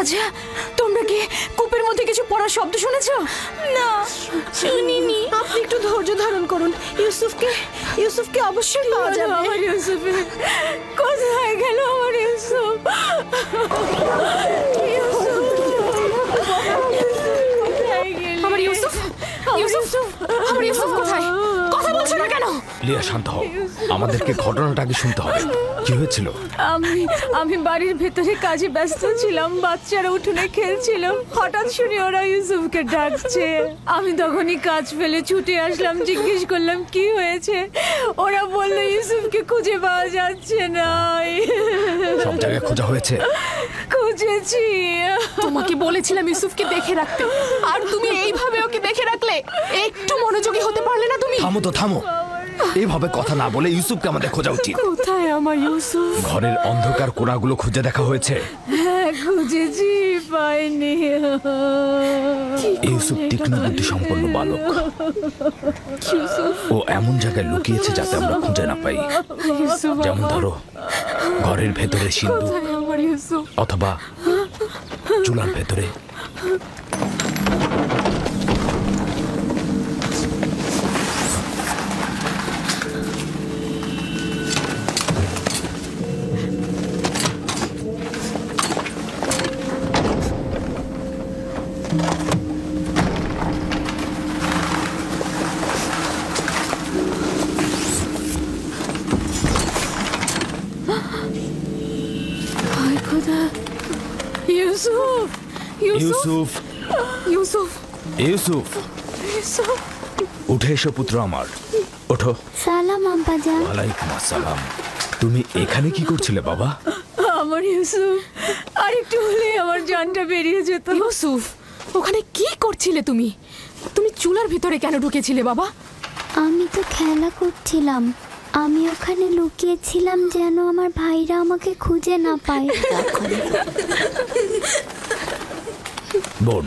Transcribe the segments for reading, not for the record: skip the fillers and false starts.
আচ্ছা, তোমরা কি কূপের মধ্যে কিছু পড়ার শব্দ শুনেছো? না, শুনিনি। আপনি একটু ধৈর্য ধারণ করুন। ইউসুফকে অবশ্যই পাওয়া যাবে। আমার ইউসুফ কোথায় গেল? আমার ইউসুফ আমার ইউসুফ আমার ইউসুফ কোথায়? কথা বলছো না কেন? লিয়া, শান্ত হও। আমাদেরকে ঘটনাটা আগে শুনতে হবে। কি হয়েছিল? আমি বাড়ির ভেতরে কাজে ব্যস্ত ছিলাম, বাচ্চারা উঠোনে খেলছিল। হঠাৎ শুনি ওরা ইউসুফকে ডাকছে। আমি তখনই কাজ ফেলে ছুটে আসলাম, জিজ্ঞেস করলাম কি হয়েছে। ওরা বললো ইউসুফকে খুঁজে পাওয়া যাচ্ছে না। সব জায়গায় খোঁজা হয়েছে? খুঁজেছি। তোমাকে বলেছিলাম ইউসুফকে দেখে রাখতে, আর তুমি এইভাবে ওকে দেখে রাখলে। একটু মনোযোগী হতে পারলে না তুমি? থামো তো, থামো। এইভাবে কথা না বলে ইউসুফকে আমাদের খোঁজা উচিত। কোথায় আমার ইউসুফ? ঘরের অন্ধকার কোণাগুলো খুঁজে দেখা হয়েছে? হ্যাঁ, খুঁজেছি, পাইনি। ইউসুফ তীক্ষ্ণ বুদ্ধি সম্পন্ন বালক। ও এমন জায়গায় লুকিয়েছে যাতে আমরা খুঁজে না পাই। যেমন ধরো ঘরের ভেতরে সিন্ধুক, আমার ইউসুফ। অথবা চুলার ভেতরে। ইউসুফ ইউসুফ, ইউসুফ ইউসুফ, ইউসুফ, উঠে এসো পুত্র আমার, ওঠো। সালাম আব্বাজান। ওয়ালাইকুম আসসালাম। তুমি এখানে কি করছিলে বাবা? আমার ইউসুফ, আর একটু হলেই আমার জানটা বেরিয়ে যেত। ইউসুফ, ওখানে কি করছিলে তুমি? তুমি চুলার ভিতরে কেন ঢুকেছিলে বাবা? আমি তো খেলা করছিলাম। আমি ওখানে লুকিয়েছিলাম যেন আমার ভাইরা আমাকে খুঁজে না পায়। বোন,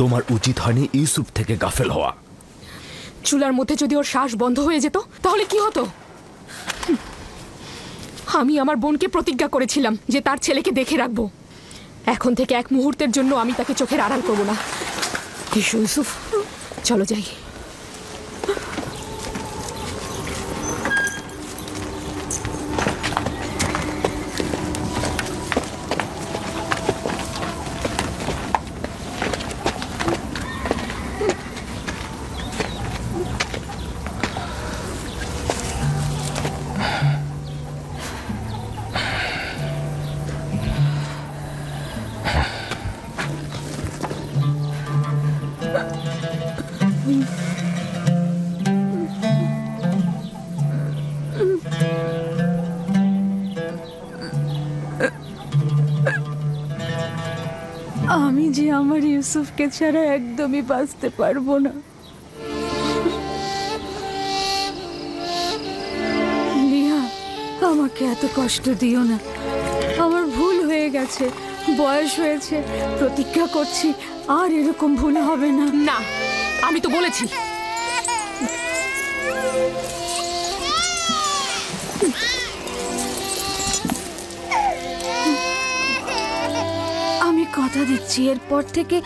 তোমার উচিত হয়নি ইউসুফ থেকে গাফেল হওয়া। চুলার মধ্যে যদি ওর শ্বাস বন্ধ হয়ে যেত তাহলে কি হতো? আমি আমার বোনকে প্রতিজ্ঞা করেছিলাম যে তার ছেলেকে দেখে রাখবো। এখন থেকে এক মুহূর্তের জন্য আমি তাকে চোখের আড়াল করবো না। ইউসুফ, চলো যাই। আমি যে আমার ইউসুফকে ছাড়া একদমই বাঁচতে পারবো না। লিয়া, আমাকে এত কষ্ট দিও না। আমার ভুল হয়ে গেছে, বয়স হয়েছে। প্রতিজ্ঞা করছি আর এরকম ভুল হবে না। না, আমি তো বলেছি। আমি কথা দিচ্ছি এরপর থেকে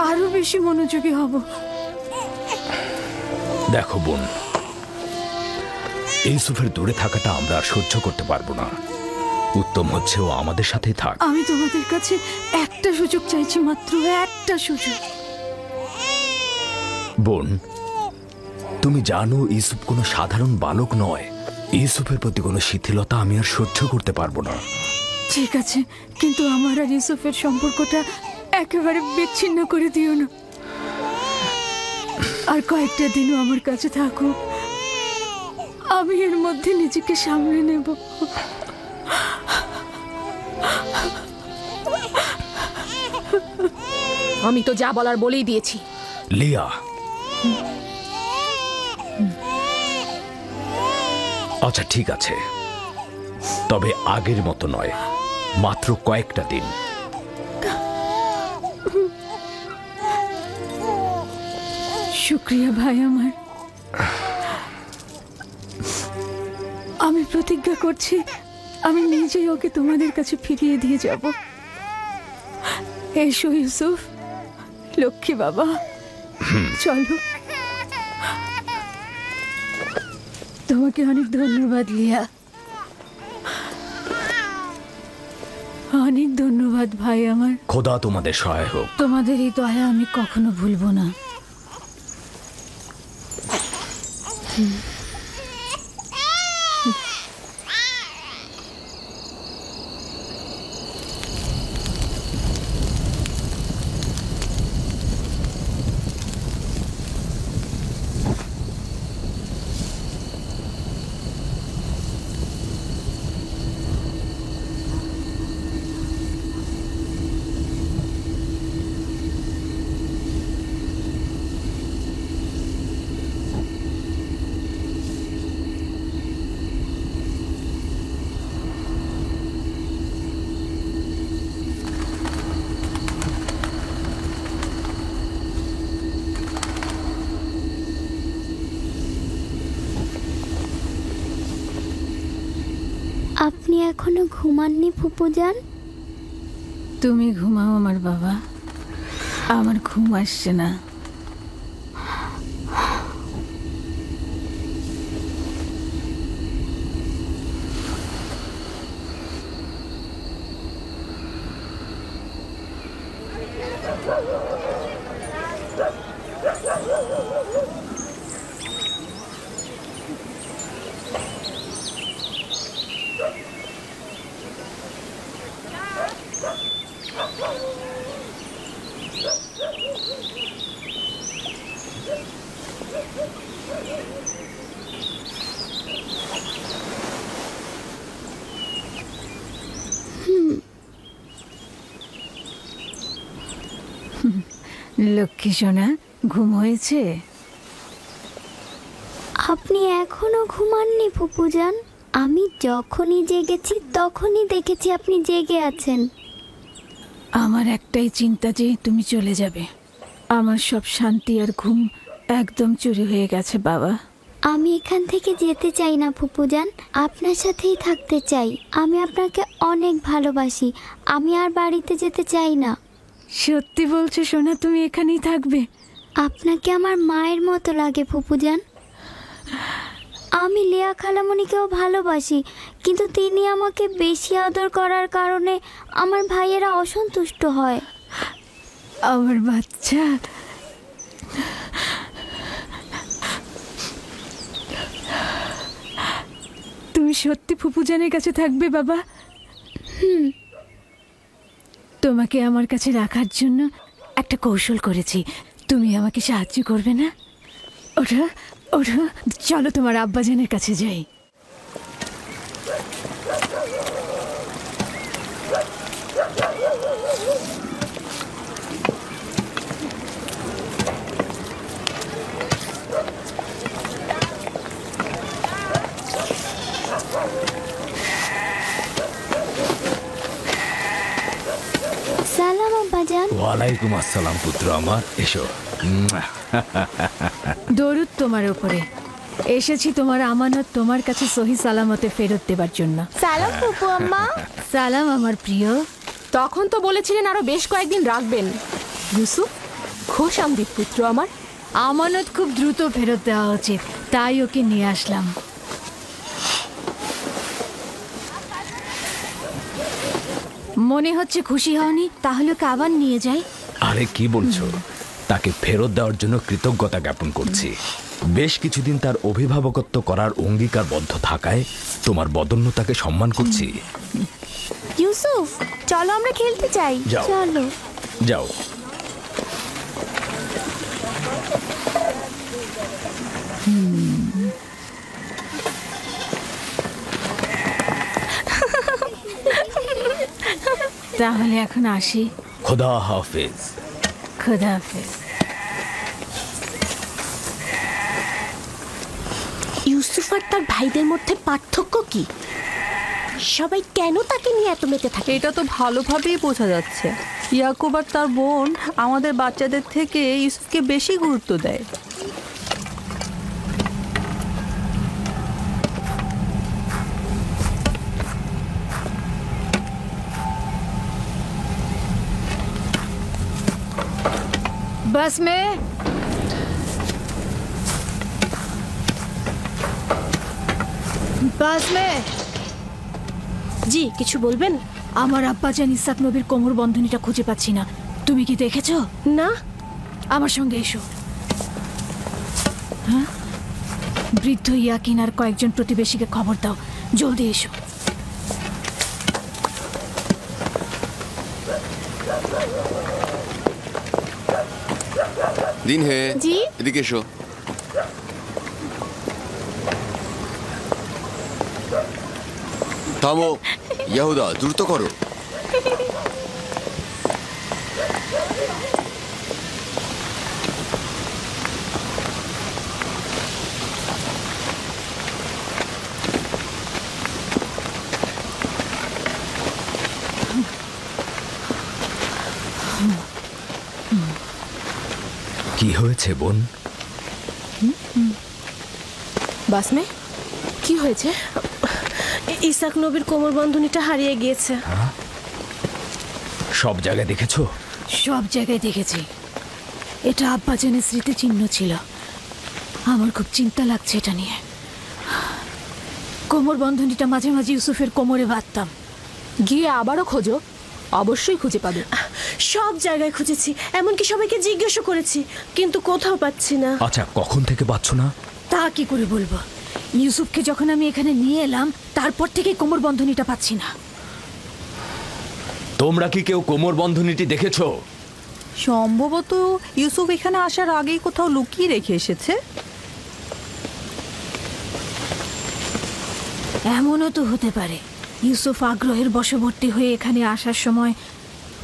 আরো বেশি মনোযোগী হব। দেখো বোন, ইউসুফের দূরে থাকাটা আমরা আর সহ্য করতে পারবো না। উত্তম হচ্ছে ও আমাদের সাথেই থাক। আমি তোমাদের কাছে একটা সুযোগ চাইছি, মাত্র একটা সুযোগ। বোন, তুমি জানো ইউসুফ কোনো সাধারণ বালক নয়। ইউসুফের প্রতি কোনো শিথিলতা আমি আর সহ্য করতে পারবো না। ঠিক আছে, কিন্তু আমার আর ইউসুফের সম্পর্কটা একেবারে বিচ্ছিন্ন করে দিও না। আর কয়েকটা দিনও আমার কাছে থাকো। আমি এর মধ্যে নিজেকে সামলে নেব। আমি তো যা বলার বলেই দিয়েছি। লিয়া, আচ্ছা ঠিক আছে, তবে আগের মতো নয়, মাত্র কয়েকটা দিন। শুক্রিয়া ভাই আমার। আমি প্রতিজ্ঞা করছি আমি নিজেই ওকে তোমাদের কাছে ফিরিয়ে দিয়ে যাব। এসো ইউসুফ, লক্ষ্মী বাবা, চলো। তোমাকে অনেক ধন্যবাদ লিয়া, অনেক ধন্যবাদ ভাই আমার। খোদা তোমাদের সহায় হোক। তোমাদের এই দয়া আমি কখনো ভুলবো না। আপনি এখনো ঘুমাননি ফুপুজান? তুমি ঘুমাও আমার বাবা, আমার ঘুম আসছে না। লক্ষ্মী সোনা, ঘুম হয়েছে? আপনি এখনো ঘুমাননি ফুপুজান? আমি যখনই জেগেছি তখনই দেখেছি আপনি জেগে আছেন। আমার একটাই চিন্তা যে তুমি চলে যাবে। আমার সব শান্তি আর ঘুম একদম চুরি হয়ে গেছে বাবা। আমি এখান থেকে যেতে চাই না ফুপুজান, আপনার সাথেই থাকতে চাই। আমি আপনাকে অনেক ভালোবাসি, আমি আর বাড়িতে যেতে চাই না। সত্যি বলছো সোনা, তুমি এখানেই থাকবে? আপনাকে আমার মায়ের মতো লাগে ফুপুজান। আমি লিয়া খালামণিকেও ভালোবাসি, কিন্তু তিনি আমাকে বেশি আদর করার কারণে আমার ভাইয়েরা অসন্তুষ্ট হয়। আমার বাচ্চা, তুমি সত্যি ফুপুজানের কাছে থাকবে বাবা? তোমাকে আমার কাছে রাখার জন্য একটা কৌশল করেছি, তুমি আমাকে সাহায্য করবে না? ওঠো ওঠো, চলো তোমার আব্বাজানের কাছে যাই। সালাম আব্বাজান। ওয়ালাইকুম আসসালাম পুত্র আমার, এসো। দরুদ তোমার উপরে। এসেছি তোমার আমানত তোমার কাছে সহি সালামতে ফেরত দেবার জন্য। সালাম ফুপু আম্মা। সালাম আমার প্রিয়। তখন তো বলেছিলেন আরো বেশ কয়েকদিন রাখবেন। ইউসুফ, খোশ আমদিদ পুত্র আমার। আমানত খুব দ্রুত ফেরত দেওয়া উচিত, তাই ওকে নিয়ে আসলাম। মনে হচ্ছে খুশি হওনি, তাহলে ওকে আবার নিয়ে যাই। আরে কি বলছো? তাকে ফেরত দেওয়ার জন্য কৃতজ্ঞতা জ্ঞাপন করছি। বেশ কিছুদিন তার অভিভাবকত্ব করার অঙ্গীকারবদ্ধ থাকায় তোমার বদন্যতাকে সম্মান করছি। ইউসুফ, চলো আমরা খেলতে চাই। যাও। চলো। যাও। তাহলে এখন আসি। খোদা হাফেজ। খোদা হাফেজ। ইউসুফ আর তার ভাইদের মধ্যে পার্থক্য কি? সবাই কেন তাকে নিয়ে এত মেতে থাকে? এটা তো ভালোভাবেই বোঝা যাচ্ছে। ইয়াকুব আর তার বোন আমাদের বাচ্চাদের থেকে ইউসুফকে বেশি গুরুত্ব দেয়। বাস মে বাস মে জি, কিছু বলবেন? আমার আব্বাজান ইসাক নবীর কোমর বন্ধনীটা খুঁজে পাচ্ছি না। তুমি কি দেখেছো? না। আমার সঙ্গে এসো। হ্যাঁ, বৃদ্ধ ইয়াকিন আর কয়েকজন প্রতিবেশীকে খবর দাও, জলদি এসো। দিন হে জি? এদিকে এসো। থামো ইয়াহুদা, দ্রুত করো। কি হয়েছে বোন? বাসমে, কি হয়েছে? ইসাক নবীর কোমর বন্ধনীটা হারিয়ে গিয়েছে। সব জায়গায় দেখেছো? সব জায়গায় দেখেছি। এটা আব্বাজানের স্মৃতিচিহ্ন ছিল। আমার খুব চিন্তা লাগছে এটা নিয়ে। কোমর বন্ধনীটা মাঝে মাঝে ইউসুফের কোমরে বাঁধতাম। গিয়ে আবারও খোঁজো, অবশ্যই খুঁজে পাবে। সব জায়গায় খুঁজেছি, এমনকি সবাইকে জিজ্ঞাসা করেছি, কিন্তু কোথাও পাচ্ছি না। আচ্ছা, কখন থেকে পাচ্ছ না? তা কি করে বলবো? ইউসুফকে যখন আমি এখানে নিয়ে এলাম তারপর থেকে কোমর বন্ধনীটা পাচ্ছি না। তোমরা কি কেউ কোমর বন্ধনীটি দেখেছো? সম্ভবত ইউসুফ এখানে আসার আগেই কোথাও লুকিয়ে রেখে এসেছে। এমনও তো হতে পারে ইউসুফ আগ্রহের বশবর্তী হয়ে এখানে আসার সময়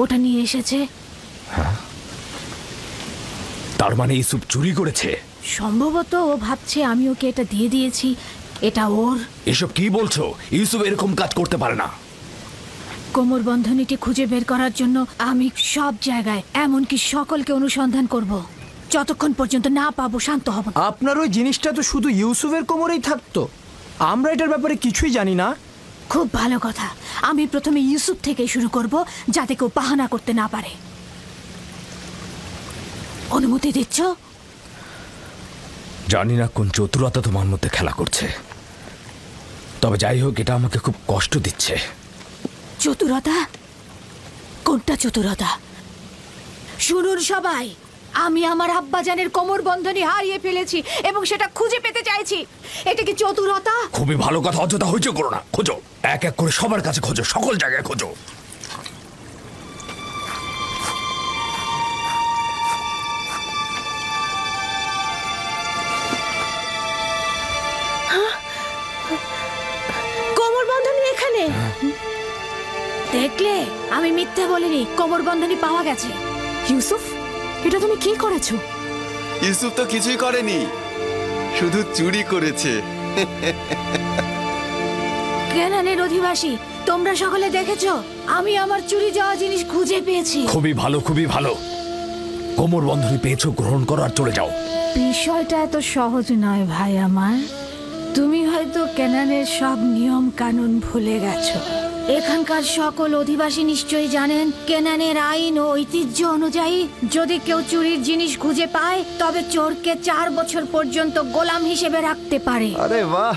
ওটা নিয়ে এসেছে। তার মানে ইউসুফ চুরি করেছে? সম্ভবত ও ভাবছে আমি ওকে এটা দিয়ে দিয়েছি, এটা ওর। এসব কি বলছো? ইউসুফ এরকম কাজ করতে পারে না। কোমর বন্ধনীটি খুঁজে বের করার জন্য আমি সব জায়গায়, এমনকি সকলকে অনুসন্ধান করব। যতক্ষণ পর্যন্ত না পাবো শান্ত হব না। আপনার ওই জিনিসটা তো শুধু ইউসুফের কোমরেই থাকতো, আমরা এটার ব্যাপারে কিছুই জানি না। খুব ভালো কথা। আমি প্রথমে ইউসুফ থেকে শুরু করব, যাতে কেউ বাহানা করতে না পারে। অনুমতি দিচ্ছ? জানি না কোন চতুরতা তোমার মধ্যে খেলা করছে, তবে যাই হোক, এটা আমাকে খুব কষ্ট দিচ্ছে। চতুরতা? কোনটা চতুরতা? শুনুন সবাই, আমি আমার আব্বাজানের কোমর বন্ধনী হারিয়ে ফেলেছি এবং সেটা খুঁজে পেতে চাইছি। এটা কি চতুরতা? খুবই ভালো কথা, অযথা হইচই করো না। খোঁজো, এক এক করে সবার কাছে খোঁজো, সকল জায়গায় খোঁজো। কোমর বন্ধনী এখানে। দেখলে, আমি মিথ্যে বলিনি, কোমর বন্ধনী পাওয়া গেছে। ইউসুফ, এটা তুমি কি করেছো? ইউসুফ তো কিছুই করেনি, শুধু চুরি করেছে। কেনানের অধিবাসী, তোমরা সকলে দেখেছো আমি আমার চুরি যাওয়া জিনিস খুঁজে পেয়েছি। খুবই ভালো, খুবই ভালো। কোমর বন্ধনী পেয়েছো, গ্রহণ করো আর চলে যাও। বিষয়টা এত সহজ নয় ভাই আমার। তুমি হয়তো কেনানের সব নিয়ম কানুন ভুলে গেছো। এখানকার সকল অধিবাসী নিশ্চয়ই জানেন কেনানের আইন ও ঐতিহ্য অনুযায়ী যদি কেউ চুরির জিনিস খুঁজে পায় তবে চোরকে 4 বছর পর্যন্ত গোলাম হিসেবে রাখতে পারে। আরে বাহ,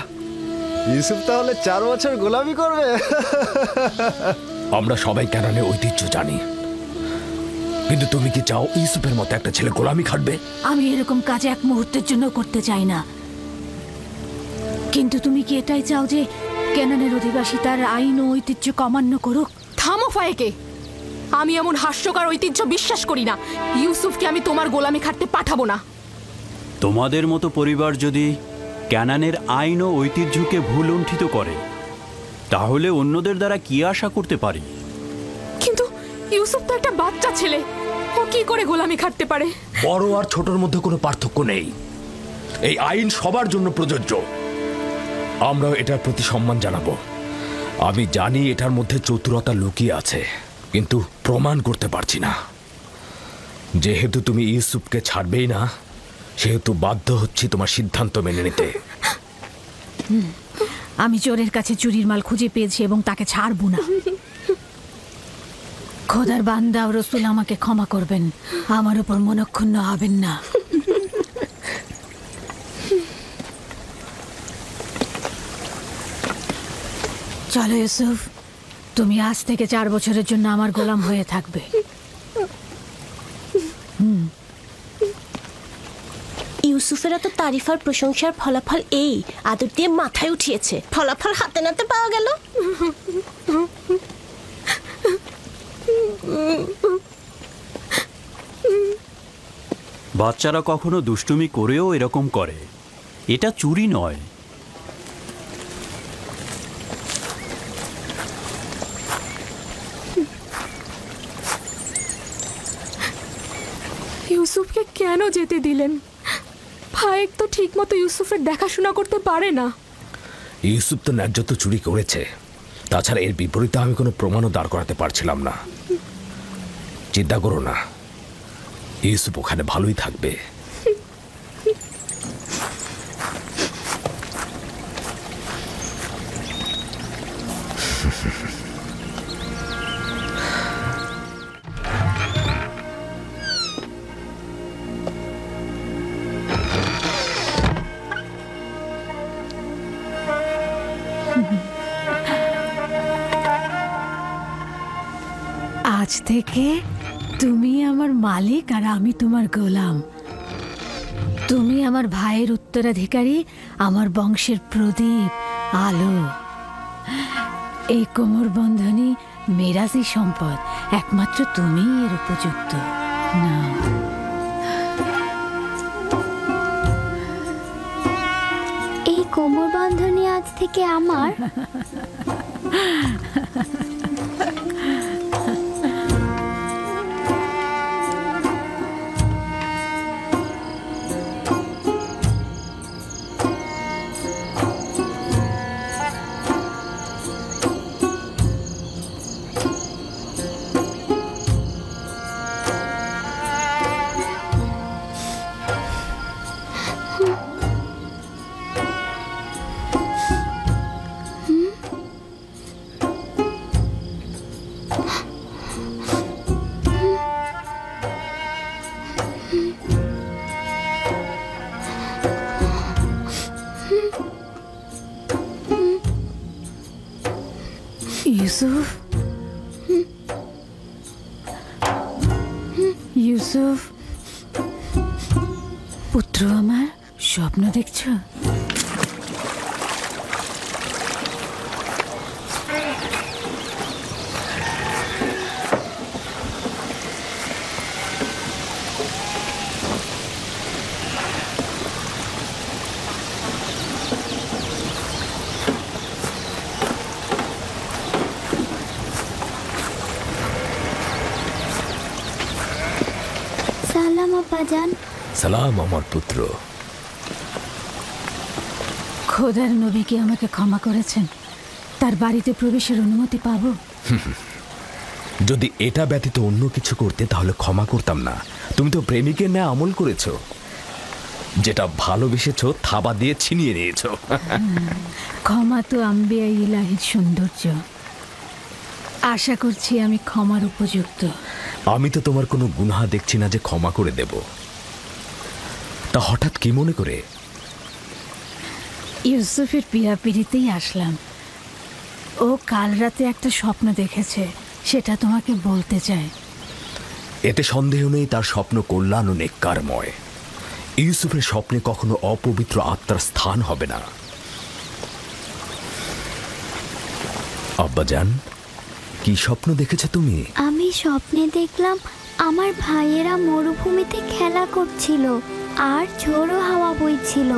ইউসুফ তাহলে 4 বছর গোলামি করবে। আমরা সবাই কেনানের ঐতিহ্য জানি, কিন্তু তুমি কি চাও ইউসুফের মতো একটা ছেলে গোলামি খাটবে? আমি এরকম কাজ এক মুহূর্তের জন্য করতে চাই না। কিন্তু তুমি কি এটাই চাও যে কেনানের অধিবাসী তার আইন ও ঐতিহ্য অমান্য করুক? থামো ফায়েকে, আমি এমন হাস্যকর ঐতিহ্য বিশ্বাস করি না। ইউসুফকে আমি তোমার গোলামি খাটতে পাঠাবো না। তোমাদের মতো পরিবার যদি ক্যানানের আইন ও ঐতিহ্যকে ভুলুণ্ঠিত করে, তাহলে অন্যদের দ্বারা কি আশা করতে পারি? কিন্তু ইউসুফ তো একটা বাচ্চা ছেলে, ও কি করে গোলামি খাটতে পারে? বড় আর ছোটর মধ্যে কোনো পার্থক্য নেই। এই আইন সবার জন্য প্রযোজ্য। আমরাও এটার প্রতি সম্মান জানাবো। আমি জানি এটার মধ্যে চতুরতা লুকিয়ে আছে, কিন্তু প্রমাণ করতে পারছি না। যেহেতু তুমি ইউসুফকে ছাড়বেই না, সেহেতু বাধ্য হচ্ছি তোমার সিদ্ধান্ত মেনে নিতে। আমি চোরের কাছে চুরির মাল খুঁজে পেয়েছি এবং তাকে ছাড়বো না। খোদার বান্দা ও রসুল আমাকে ক্ষমা করবেন, আমার উপর মনক্ষুণ্ণ হবেন না। চলো ইউসুফ, তুমি আজ থেকে 4 বছরের জন্য আমার গোলাম হয়ে থাকবে। ইউসুফের এত তারিফ আর প্রশংসার ফলাফল এই আদর দিয়ে মাথায় উঠিয়েছে, ফলাফল হাতে নাতে পাওয়া গেল। বাচ্চারা কখনো দুষ্টুমি করেও এরকম করে, এটা চুরি নয়। ইউসুফকে কেন যেতে দিলেন? ফায়েক তো ঠিক মতো ইউসুফের দেখাশোনা করতে পারে না। ইউসুফ তো ন্যায্য তো চুরি করেছে, তাছাড়া এর বিপরীতে আমি কোনো প্রমাণও দাঁড় করাতে পারছিলাম না। চিন্তা করো না, ইউসুফ ওখানে ভালোই থাকবে। আজ থেকে তুমি আমার মালিক আর আমি তোমার গোলাম। তুমি আমার ভাইয়ের উত্তরাধিকারী, আমার বংশের প্রদীপ, আলো। এই কোমর বন্ধনী মেরাজি সম্পদ, একমাত্র তুমিই এর উপযুক্ত। না, এই কোমর বন্ধনী আজ থেকে আমার। ইউসুফ, ইউসুফ পুত্র আমার, স্বপ্ন দেখছো? সালাম আব্বাজান। সালাম আমার পুত্র। খোদার নবী কি আমাকে ক্ষমা করেছেন? তার বাড়িতে প্রবেশের অনুমতি পাবো? যদি এটা ব্যতীত অন্য কিছু করতে তাহলে ক্ষমা করতাম না। তুমি তো প্রেমিকের ন্যায় আমল করেছো, যেটা ভালোবেসেছো থাবা দিয়ে ছিনিয়ে নিয়েছো। ক্ষমা তো আম্বিয়া ইলাহির সৌন্দর্য। আশা করছি আমি ক্ষমার উপযুক্ত। আমি তো তোমার কোনো গুনাহ দেখছি না যে ক্ষমা করে দেব। তা হঠাৎ কি মনে করে? ইউসুফের পিড়িতেই আসলাম। ও কাল রাতে একটা স্বপ্ন দেখেছে, সেটা তোমাকে বলতে চাই। এতে সন্দেহ নেই তার স্বপ্ন কল্যাণ ও নেককারময়। ইউসুফের স্বপ্নে কখনো অপবিত্র আত্মার স্থান হবে না। আব্বাজান, কি স্বপ্ন দেখেছো তুমি? আমি স্বপ্নে দেখলাম আমার ভাইয়েরা মরুভূমিতে খেলা করছিল আর ঝোড়ো হাওয়া বইছিল।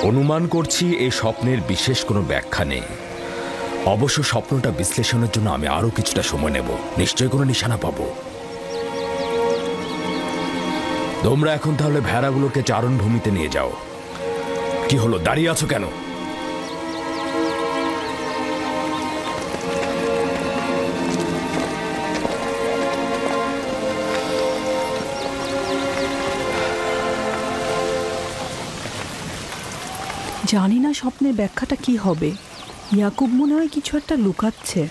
অনুমান করছি এই স্বপ্নের বিশেষ কোনো ব্যাখ্যা নেই। অবশ্য স্বপ্নটা বিশ্লেষণের জন্য আমি আরো কিছুটা সময় নেব, নিশ্চয়ই কোনো নিশানা পাবো। তোমরা এখন তাহলে ভেড়াগুলোকে চারণভূমিতে নিয়ে যাও। কি হলো, দাঁড়িয়ে আছো কেন? জানি না স্বপ্নের ব্যাখ্যাটা কি হবে। ইয়াকুব মনে হয় কিছু একটা লুকাচ্ছে।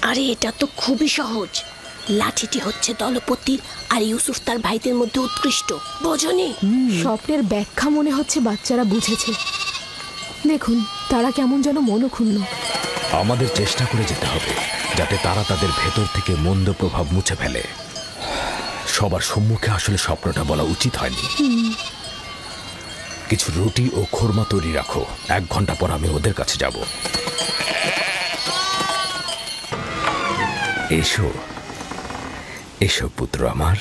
আরে এটা তো খুবই সহজ। লাঠিটি হচ্ছে দলপতির আর ইউসুফ তার ভাইদের মধ্যে উৎকৃষ্ট, বোঝনি? স্বপ্নের ব্যাখ্যা মনে হচ্ছে বাচ্চারা বুঝেছে। দেখুন তারা কেমন যেন মনক্ষুণ্ণ। আমাদের চেষ্টা করে যেতে হবে যাতে তারা তাদের ভেতর থেকে মন্দ প্রভাব মুছে ফেলে। সবার সম্মুখে আসলে স্বপ্নটা বলা উচিত হয়নি। কিছু রুটি ও খোরমা তৈরি রাখো, 1 ঘন্টা পর আমি ওদের কাছে যাব। এসো এসো পুত্র আমার।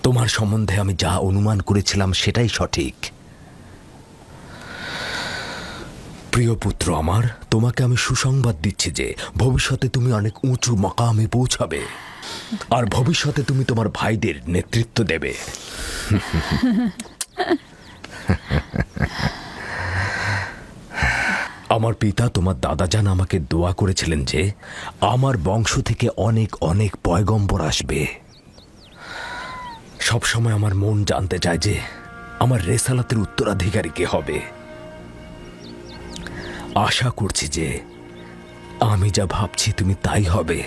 তোমার সম্বন্ধে আমি যা অনুমান করেছিলাম সেটাই সঠিক। প্রিয় পুত্র আমার, তোমাকে আমি সুসংবাদ দিচ্ছি যে ভবিষ্যতে তুমি অনেক উঁচু মাকামে পৌঁছাবে, আর ভবিষ্যতে তুমি তোমার ভাইদের নেতৃত্ব দেবে। আমার পিতা তোমার দাদাজান আমাকে দোয়া করেছিলেন যে আমার বংশ থেকে অনেক অনেক পয়গম্বর আসবে। সবসময় আমার মন জানতে চায় যে আমার রেসালাতের উত্তরাধিকারী কে হবে। আশা করছি যে আমি যা ভাবছি তুমি তাই হবে।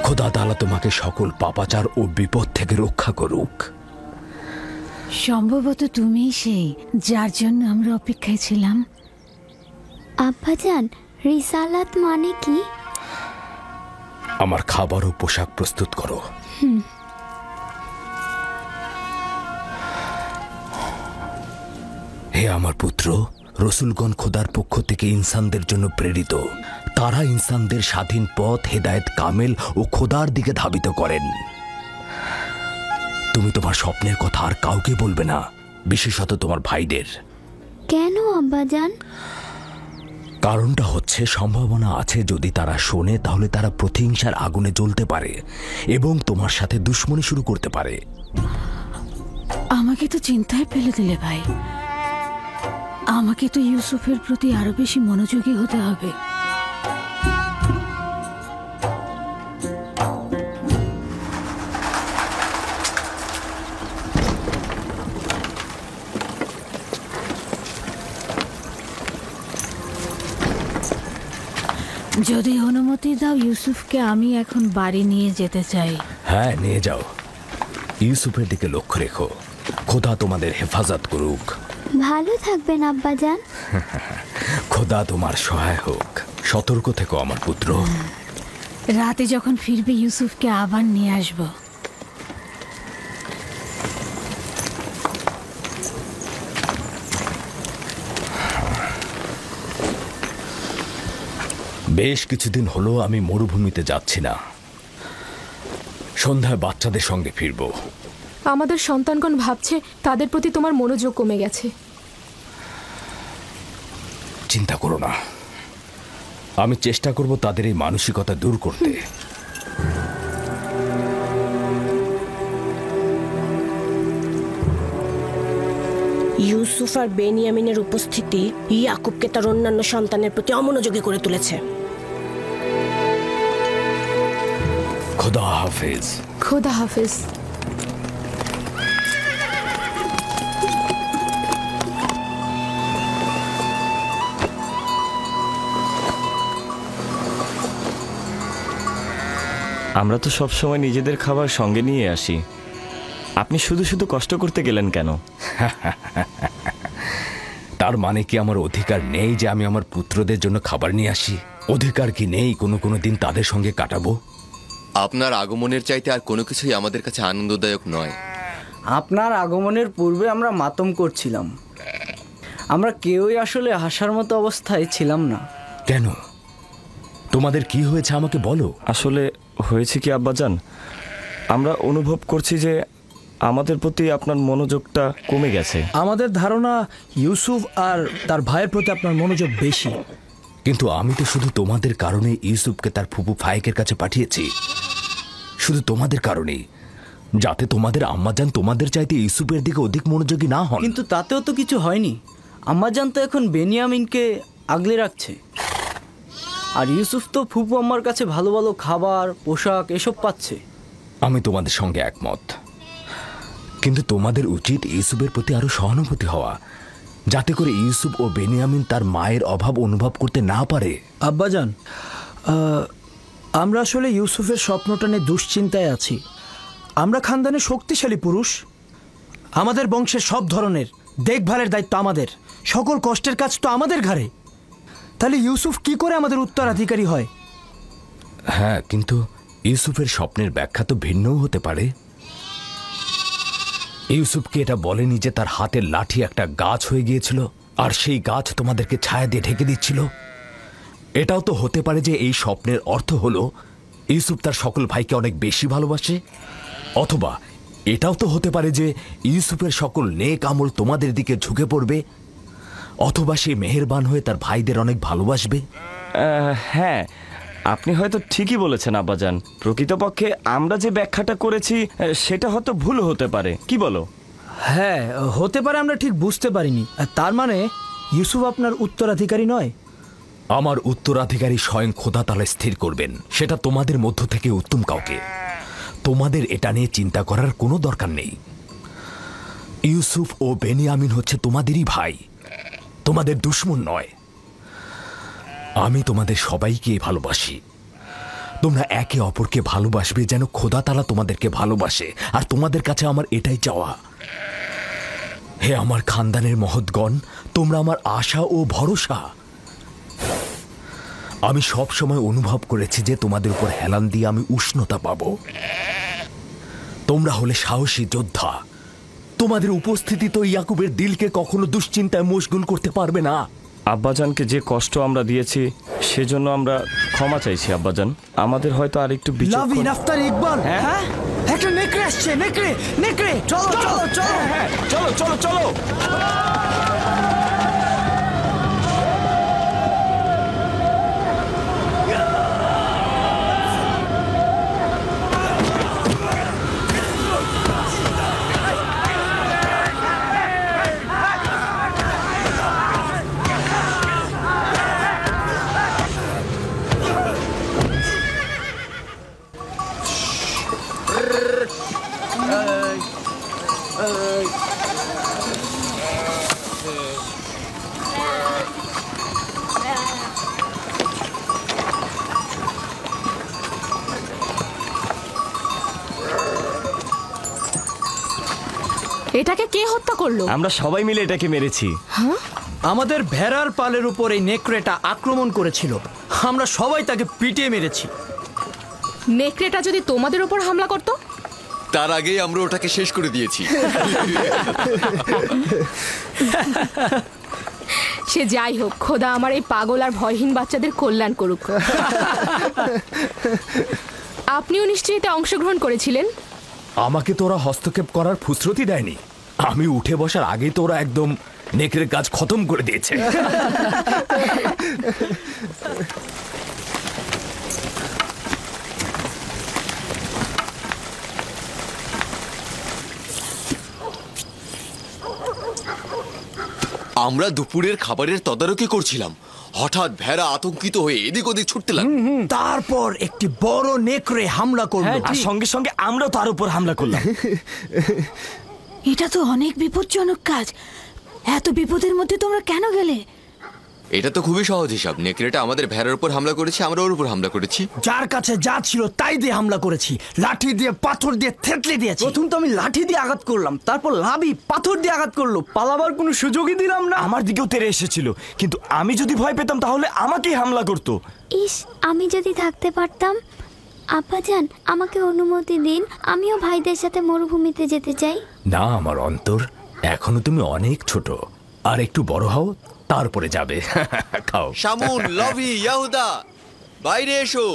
খোদা তাআলা তোমাকে সকল পাপাচার ও বিপদ থেকে রক্ষা করুক। সম্ভবত তুমি সেই যার জন্য আমরা অপেক্ষায় ছিলাম। আব্বাজান, রিসালাত মানে কি? আমার খাবার ও পোশাক প্রস্তুত করো। হে আমার পুত্র, রসুলগণ খোদার পক্ষ থেকে ইনসানদের জন্য প্রেরিত। তারা ইনসানদের স্বাধীন পথ, হেদায়েত কামেল ও খোদার দিকে ধাবিত করেন। তুমি তোমার স্বপ্নের কথা আর কাউকে বলবে না, বিশেষত তোমার ভাইদের। কেন আব্বাজান? কারণটা হচ্ছে সম্ভাবনা আছে যদি তারা শোনে তাহলে তারা প্রতিহিংসার আগুনে জ্বলতে পারে এবং তোমার সাথে দুশ্মনী শুরু করতে পারে। আমাকে তো চিন্তায় ফেলে দিলে ভাই। আমাকে তো ইউসুফের প্রতি আরো বেশি মনোযোগী হতে হবে। যদি অনুমতি দাও, ইউসুফকে আমি এখন বাড়ি নিয়ে যেতে চাই। হ্যাঁ, নিয়ে যাও। ইউসুফের দিকে লক্ষ্য রেখো। খোদা তোমাদের হেফাজত করুক। ভালো থাকবেন আব্বাজান। খোদা তোমার সহায় হোক। সতর্ক থেকো আমার পুত্র। রাতে যখন ফিরবে ইউসুফকে আবার নিয়ে আসবো। বেশ কিছুদিন হলো আমি মরুভূমিতে যাচ্ছি না। সন্ধ্যায় বাচ্চাদের সঙ্গে ফিরব। আমাদের সন্তানগণ ভাবছে তাদের প্রতি তোমার মনোযোগ কমে গেছে। চিন্তা করো না, আমি চেষ্টা করব তাদের এই মানসিকতা দূর করতে। ইউসুফ আর বেনিয়ামিনের উপস্থিতি ইয়াকুবকে তার অন্যান্য সন্তানের প্রতি অমনোযোগী করে তুলেছে। খোদা হাফেজ। খোদা হাফেজ। আমরা তো সবসময় নিজেদের খাবার সঙ্গে নিয়ে আসি, আপনি শুধু শুধু কষ্ট করতে গেলেন কেন? তার মানে কি আমার অধিকার নেই যে আমি আমার পুত্রদের জন্য খাবার নিয়ে আসি? অধিকার কি নেই কোনো দিন তাদের সঙ্গে কাটাবো? আপনার আগমনের চাইতে আর কোনো কিছুই আমাদের কাছে আনন্দদায়ক নয়। আপনার আগমনের পূর্বে আমরা মাতম করছিলাম। আমরা কেউই আসলে হাসার মতো অবস্থায় ছিলাম না। কেন? তোমাদের কি হয়েছে আমাকে বলো। আসলে হয়েছে কি আব্বাজান, আমরা অনুভব করছি যে আমাদের প্রতি আপনার মনোযোগটা কমে গেছে। আমাদের ধারণা ইউসুফ আর তার ভাইয়ের প্রতি আপনার মনোযোগ বেশি। কিন্তু আমি তো শুধু তোমাদের কারণে ইউসুফকে তার ফুপু ফায়েকের কাছে পাঠিয়েছি, শুধু তোমাদের কারণেই, যাতে তোমাদের আম্মাজান তোমাদের চাইতে ইউসুফের দিকে অধিক মনোযোগী না হন। কিন্তু তাতেও তো কিছু হয়নি। আম্মাজান তো এখন বেনিয়ামিনকে আগলে রাখছে, আর ইউসুফ তো ফুপু আম্মার কাছে ভালো ভালো খাবার, পোশাক এসব পাচ্ছে। আমি তোমাদের সঙ্গে একমত, কিন্তু তোমাদের উচিত ইউসুফের প্রতি আরো সহানুভূতি হওয়া, যাতে করে ইউসুফ ও বেনিয়ামিন তার মায়ের অভাব অনুভব করতে না পারে। আব্বাজান, আমরা আসলে ইউসুফের স্বপ্নটা নিয়ে দুশ্চিন্তায় আছি। আমরা খানদানের শক্তিশালী পুরুষ, আমাদের বংশের সব ধরনের দেখভালের দায়িত্ব আমাদের, সকল কষ্টের কাজ তো আমাদের ঘাড়ে। তাহলে ইউসুফ কি করে আমাদের উত্তরাধিকারী হয়? হ্যাঁ, কিন্তু ইউসুফের স্বপ্নের ব্যাখ্যা তো ভিন্নও হতে পারে। ইউসুফকে এটা বলেনি যে তার হাতের লাঠি একটা গাছ হয়ে গিয়েছিল আর সেই গাছ তোমাদেরকে ছায়া দিয়ে ঢেকে দিচ্ছিল? এটাও তো হতে পারে যে এই স্বপ্নের অর্থ হলো ইউসুফ তার সকল ভাইকে অনেক বেশি ভালোবাসে, অথবা এটাও তো হতে পারে যে ইউসুফের সকল নেক আমল তোমাদের দিকে ঝুঁকে পড়বে, অথবা সে মেহেরবান হয়ে তার ভাইদের অনেক ভালোবাসবে। হ্যাঁ, আপনি হয়তো ঠিকই বলেছেন আব্বাজান। প্রকৃতপক্ষে আমরা যে ব্যাখ্যাটা করেছি সেটা হয়তো ভুল হতে পারে, কি বলো? হ্যাঁ, হতে পারে, আমরা ঠিক বুঝতে পারিনি। তার মানে ইউসুফ আপনার উত্তরাধিকারী নয়? আমার উত্তরাধিকারী স্বয়ং খোদা তাআলা স্থির করবেন, সেটা তোমাদের মধ্য থেকে উত্তম কাউকে। তোমাদের এটা নিয়ে চিন্তা করার কোনো দরকার নেই। ইউসুফ ও বেনিয়ামিন হচ্ছে তোমাদেরই ভাই, তোমাদের দুশমন নয়। আমি তোমাদের সবাইকে ভালোবাসি। তোমরা একে অপরকে ভালোবাসবে যেন খোদা তাআলা তোমাদেরকে ভালোবাসে, আর তোমাদের কাছে আমার এটাই চাওয়া। হে আমার খানদানের মহৎগণ, তোমরা আমার আশা ও ভরসা। আমি সব সময় অনুভব করেছি যে তোমাদের উপর হেলান দিয়ে আমি উষ্ণতা পাব। তোমরা হলে সাহসী যোদ্ধা। তোমাদের উপস্থিতি তো ইয়াকুবের দিলকে কখনো দুশ্চিন্তায় মশগুল করতে পারবে না। আব্বাজানকে যে কষ্ট আমরা দিয়েছি সেজন্য আমরা ক্ষমা চাইছি আব্বাজান। আমাদের হয়তো আরেকটু লাভিন, আফতার, ইকবাল, হ্যাঁ, একটা নেকড়ে আসছে। নেকড়ে, নেকড়ে, চলো চলো চলো, হ্যাঁ চলো চলো চলো। এটাকে কে হত্যা করলো? আমরা সবাই মিলে এটাকে মেরেছি। আমাদের ভেড়ার পালের উপর এই নেকড়েটা আক্রমণ করেছিল, আমরা সবাই তাকে পিটিয়ে মেরেছি। নেকড়েটা যদি তোমাদের উপর হামলা করতো? তার আগেই আমরা ওটাকে শেষ করে দিয়েছি। সে যাই হোক, খোদা আমার এই পাগল আর ভয়হীন বাচ্চাদের কল্যাণ করুক। আপনিও নিশ্চয়ই এতে অংশগ্রহণ করেছিলেন? আমাকে তো ওরা হস্তক্ষেপ করার ফুসরতি দেয়নি। আমি উঠে বসার আগেই তো ওরা একদম নেকড়ের কাজ খতম করে দিয়েছে। আমরা দুপুরের খাবারের তদারকি করছিলাম, হঠাৎ ভেড়া আতঙ্কিত হয়ে এদিক ওদিক ছুটতে লাগলো। তারপর একটি বড় নেকড়ে হামলা করলো, আর সঙ্গে সঙ্গে আমরাও তার উপর হামলা করলাম। এটা তো অনেক বিপজ্জনক কাজ। এত বিপদের মধ্যে তোমরা কেন গেলে? এটা তো খুবই সহজ হিসাব। নেকড়েটা আমাদের ভেড়ার উপর হামলা করেছে, আমরা ওর উপর হামলা করেছি। যার কাছে যা ছিল তাই দিয়ে হামলা করেছি, লাঠি দিয়ে, পাথর দিয়ে থেতলে দিয়েছি। প্রথম তো আমি লাঠি দিয়ে আঘাত করলাম, তারপর লাভি পাথর দিয়ে আঘাত করলো, পালাবার কোনো সুযোগই দিলাম না। আমার দিকেও তেড়ে এসেছিল, কিন্তু আমি যদি ভয় পেতাম তাহলে আমাকেই হামলা করতো। ইস, আমি যদি থাকতে পারতাম, আব্বাজান, আমাকে অনুমতি দিন, আমিও ভাইদের সাথে মরুভূমিতে যেতে চাই। না আমার অন্তর, এখনো তুমি অনেক ছোট, আর একটু বড় হও তারপরে যাবে। খাও। শামুন, লভি, ইয়াহুদা, বাইরে এসো।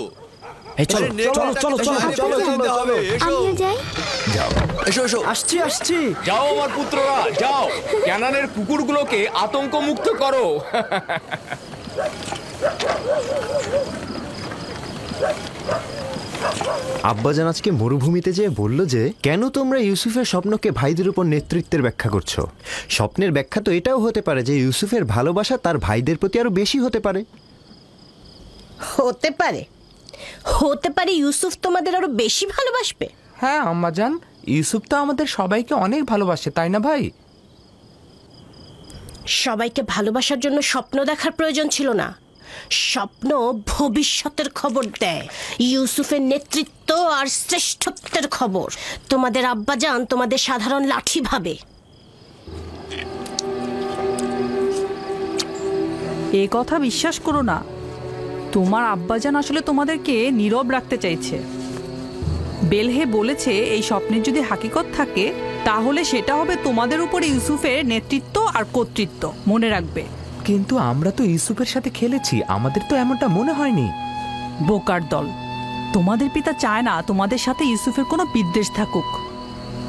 এই চলো চলো চলো চলো চলো চলো চলো, আমিও যাই। যাও, এসো এসো। আসছি আসছি। যাও আমার পুত্ররা, যাও, ক্যানানের কুকুরগুলোকে আতঙ্ক মুক্ত করো। আব্বাজান আজকে মরুভূমিতে যেয়ে বলল যে কেন তোমরা ইউসুফের স্বপ্নকে ভাইদের উপর নেতৃত্বের ব্যাখ্যা করছো। স্বপ্নের ব্যাখ্যা তো এটাও হতে পারে যে ইউসুফের ভালোবাসা তার ভাইদের প্রতি আরো বেশি হতে পারে। হতে পারে, হতে পারে ইউসুফ তোমাদের আরো বেশি ভালোবাসবে। হ্যাঁ আম্মাজান, ইউসুফ তো আমাদের সবাইকে অনেক ভালোবাসে, তাই না ভাই? সবাইকে ভালোবাসার জন্য স্বপ্ন দেখার প্রয়োজন ছিল না। স্বপ্ন ভবিষ্যতের খবর দেয়, ইউসুফের নেতৃত্ব আর শ্রেষ্ঠত্বের খবর। তোমাদের আব্বাজান তোমাদের সাধারণ লাঠি ভাবে। এ কথা বিশ্বাস করো না, তোমার আব্বাজান আসলে তোমাদেরকে নীরব রাখতে চাইছে। বেলহে বলেছে এই স্বপ্নের যদি হাকিকত থাকে তাহলে সেটা হবে তোমাদের উপরে ইউসুফের নেতৃত্ব আর কর্তৃত্ব, মনে রাখবে। কিন্তু আমরা তো ইউসুফের সাথে খেলেছি, আমাদের তো এমনটা মনে হয়নি। বোকার দল, তোমাদের পিতা চায় না তোমাদের সাথে ইউসুফের কোনো বিদ্বেষ থাকুক।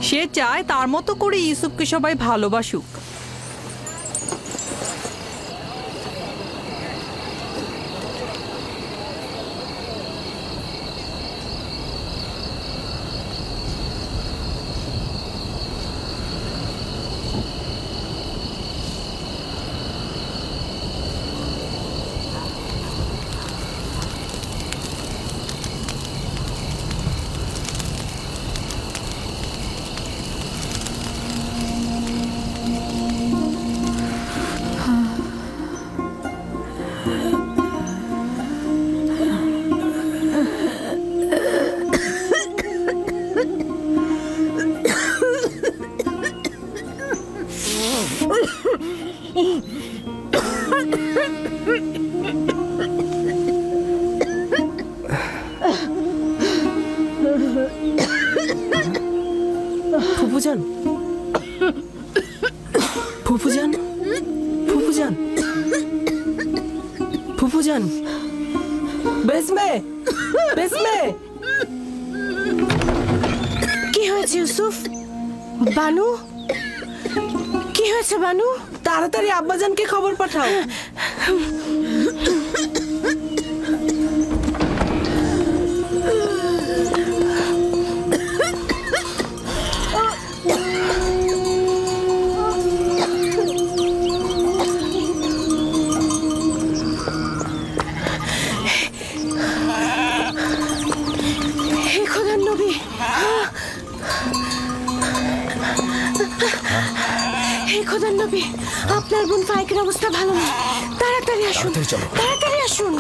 সে চায় তার মতো করে ইউসুফকে সবাই ভালোবাসুক। ফুফুজান, ফুফুজান, ফুফুজান, ফুফুজান, বেসমে, বেসমে। কি হয়েছে ইউসুফ? বানু, কি হয়েছে বানু? তাড়াতাড়ি আব্বাজানকে খবর পাঠাও। আপনার বোন ফাইকের অবস্থা ভালো না, তাড়াতাড়ি আসুন, তাড়াতাড়ি আসুন।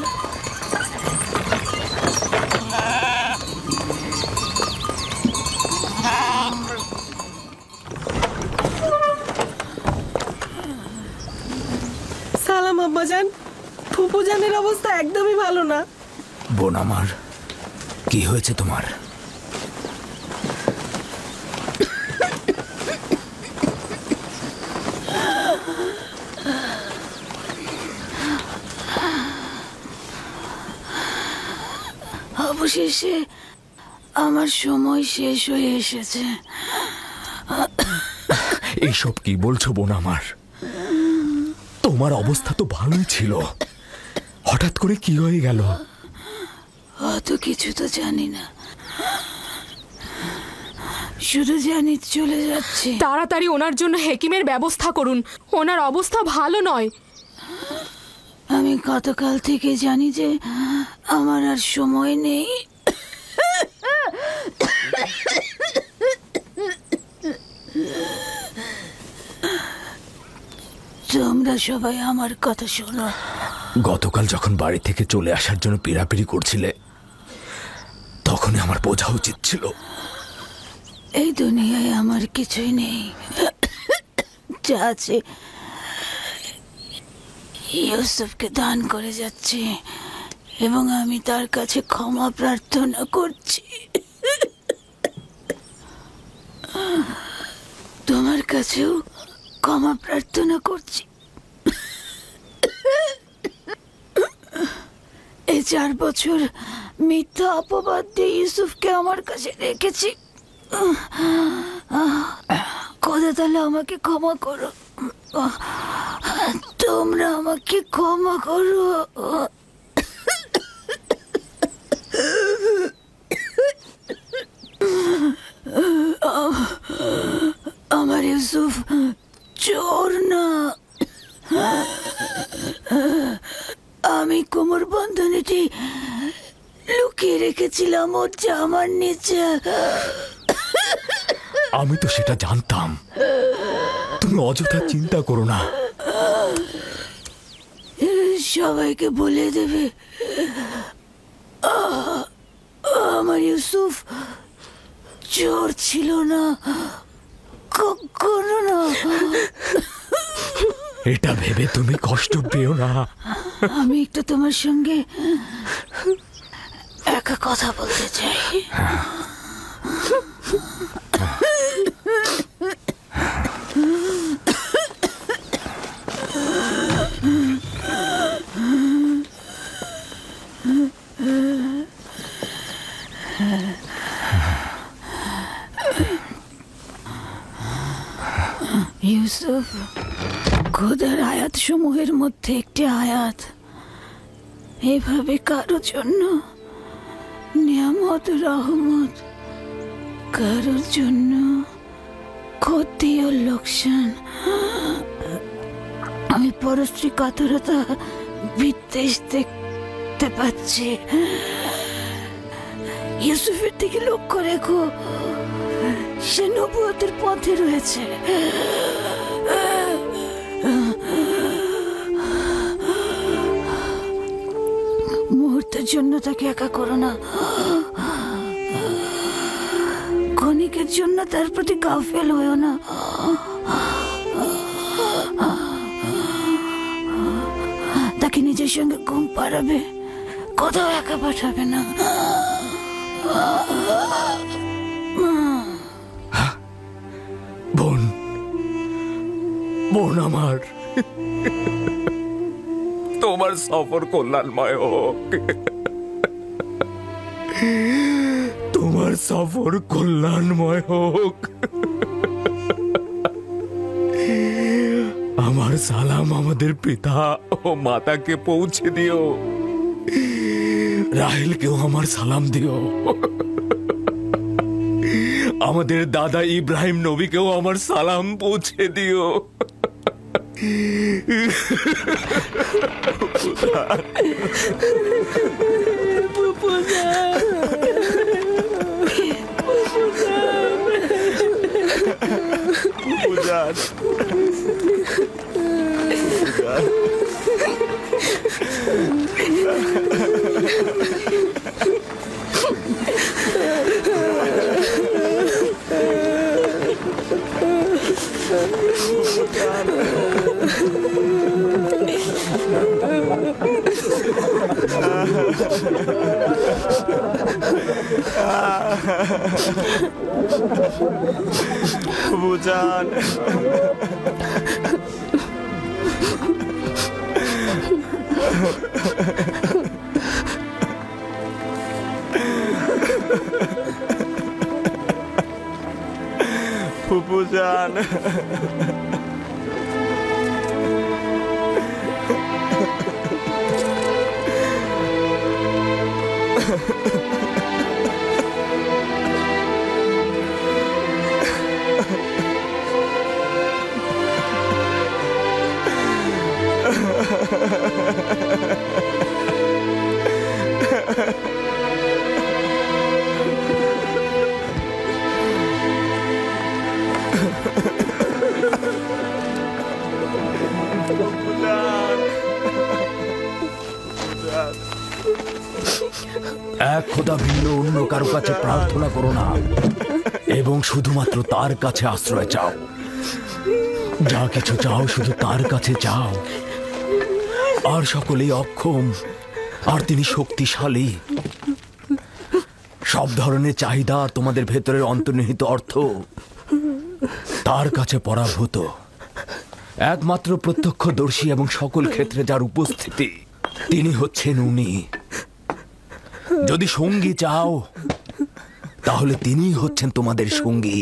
সালাম আব্বাজান, ফুফুজানের অবস্থা একদমই ভালো না। বোন আমার, কি হয়েছে তোমার? অবশেষে আমার সময় শেষ হয়ে এসেছে। এইসব কি বলছো বোন আমার? তোমার অবস্থা তো ভালোই ছিল, হঠাৎ করে কি হয়ে গেল? অত কিছু তো জানি না, শুধু জানি চলে যাচ্ছে। তাড়াতাড়ি ওনার জন্য হেকিমের ব্যবস্থা করুন, ওনার অবস্থা ভালো নয়। আমি গতকাল থেকে জানি যে আমার আর সময় নেই। তোমরা সবাই আমার কথা শোনো। গতকাল যখন বাড়ি থেকে চলে আসার জন্য পিড়াপিড়ি করছিলে তখনই আমার বোঝা উচিত ছিল। এই দুনিয়ায় আমার কিছুই নেই, যা আছে ইউসুফকে দান করে যাচ্ছি। এবং আমি তার কাছে ক্ষমা প্রার্থনা করছি। তোমার কাছেও ক্ষমা প্রার্থনা করছি। এই 4 বছর মিথ্যা অপবাদ দিয়ে ইউসুফকে আমার কাছে রেখেছি। খোদা তাহলে আমাকে ক্ষমা করো, তোমরা আমাকে ক্ষমা করো। আমার ইউসুফ চোর না। আমি কোমর বন্ধনীটি লুকিয়ে রেখেছিলাম ওর জামার নিচে। আমি তো সেটা জানতাম। তুমি অযথা চিন্তা করো না। সবাইকে বলে দেবে আমার ইউসুফ চোর ছিল না, কখনো না। এটা ভেবে তুমি কষ্ট পেও না। আমি একটু তোমার সঙ্গে একা কথা বলতে চাই। ইউসুফ, খোদার আয়াত সমূহের মধ্যে একটি আয়াত এভাবে কারোর জন্য নিয়ামত রহমত, কারোর জন্য ক্ষতি ও লোকসান। আমি পরশ্রী কাতরতা বিদ্বেষ দেখতে পাচ্ছি। ইউসুফের দিকে লক্ষ্য রেখো, সে নবুয়তের পথে রয়েছে। মুহূর্তের জন্য তাকে একা করো না। ক্ষণিকের জন্য তার প্রতি গাফেল হয়েও না। তাকে নিজের সঙ্গে ঘুম পাড়াবে, কোথাও একা পাঠাবে না। বোন, বোন আমার, তোমার সফর কল্যাণময় হোক। তোমার সফর কল্যাণময় হোক। আমার সালাম আমাদের পিতা ও মাতাকে পৌঁছে দিও। রাহেলকেও আমার সালাম দিও। আমাদের দাদা ইব্রাহিম নবীকেও আমার সালাম পৌঁছে দিও। বুঝান ফুপুজান, এক খোদা ভিন্ন অন্য কারো কাছে প্রার্থনা করো না এবং শুধুমাত্র তার কাছে আশ্রয় চাও। যা কিছু চাও শুধু তার কাছে চাও। আর সকলেই অক্ষম আর তিনি শক্তিশালী। সব ধরনের চাহিদা আর তোমাদের ভেতরের অন্তর্নিহিত অর্থ তার কাছে পরাভূত। একমাত্র প্রত্যক্ষদর্শী এবং সকল ক্ষেত্রে যার উপস্থিতি, তিনি হচ্ছেন উনি। যদি সঙ্গী চাও তাহলে তিনি হচ্ছেন তোমাদের সঙ্গী,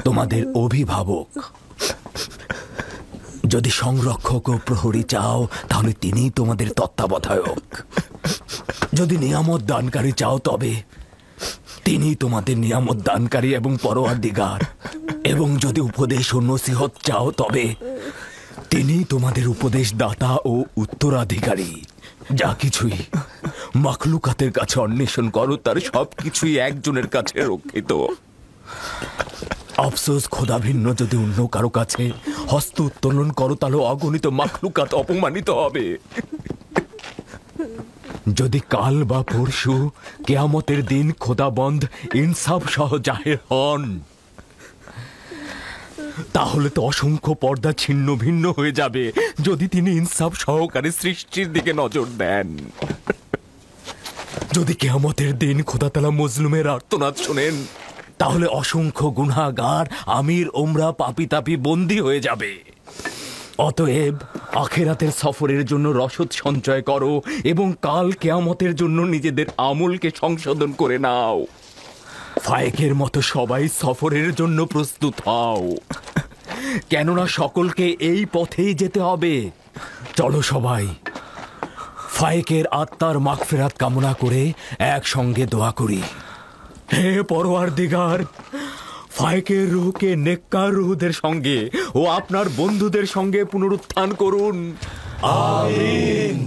তোমাদের অভিভাবক। যদি সংরক্ষক ও প্রহরী চাও তাহলে তিনি তোমাদের তত্ত্বাবধায়ক। যদি নিয়ামত দানকারী চাও তবে তিনি তোমাদের নিয়ামত দানকারী এবং পরওয়ারদিগার। এবং যদি উপদেশ ও নসিহত চাও তবে তিনি তোমাদের উপদেশ দাতা ও উত্তরাধিকারী। যা কিছুই মাখলুকাতের কাছে অন্বেষণ করো তার সবকিছুই একজনের কাছে রক্ষিত। আফসোস, খোদা ভিন্ন যদি অন্য কারো কাছে হস্ত উত্তোলন করো তাহলে অগণিত মাখলুকাত অপমানিত হবে। যদি কাল বা পরশু কেয়ামতের দিন খোদাবন্ধ ইনসাফ সহ জাহের হন তাহলে তো অসংখ্য পর্দা ছিন্ন ভিন্ন হয়ে যাবে যদি তিনি ইনসাফ সহকারে সৃষ্টির দিকে নজর দেন। যদি কেয়ামতের দিন খোদা তাআলা মজলুমের আর্তনাদ শোনেন তাহলে অসংখ্য গুনাহগার, আমির, ওমরা, পাপী তাপী বন্দী হয়ে যাবে। অতএব আখেরাতের সফরের জন্য রসদ সঞ্চয় করো এবং কাল কেয়ামতের জন্য নিজেদের আমলকে সংশোধন করে নাও। ফায়েকের মতো সবাই সফরের জন্য প্রস্তুত হও, কেননা সকলকে এই পথেই যেতে হবে। চলো সবাই ফায়েকের আত্মার মাগফিরাত কামনা করে একসঙ্গে দোয়া করি। হে পরওয়ারদিগার, ফায়েকের রূহকে নেককার রূহদের সঙ্গে ও আপনার বন্ধুদের সঙ্গে পুনরুত্থান করুন। আমিন।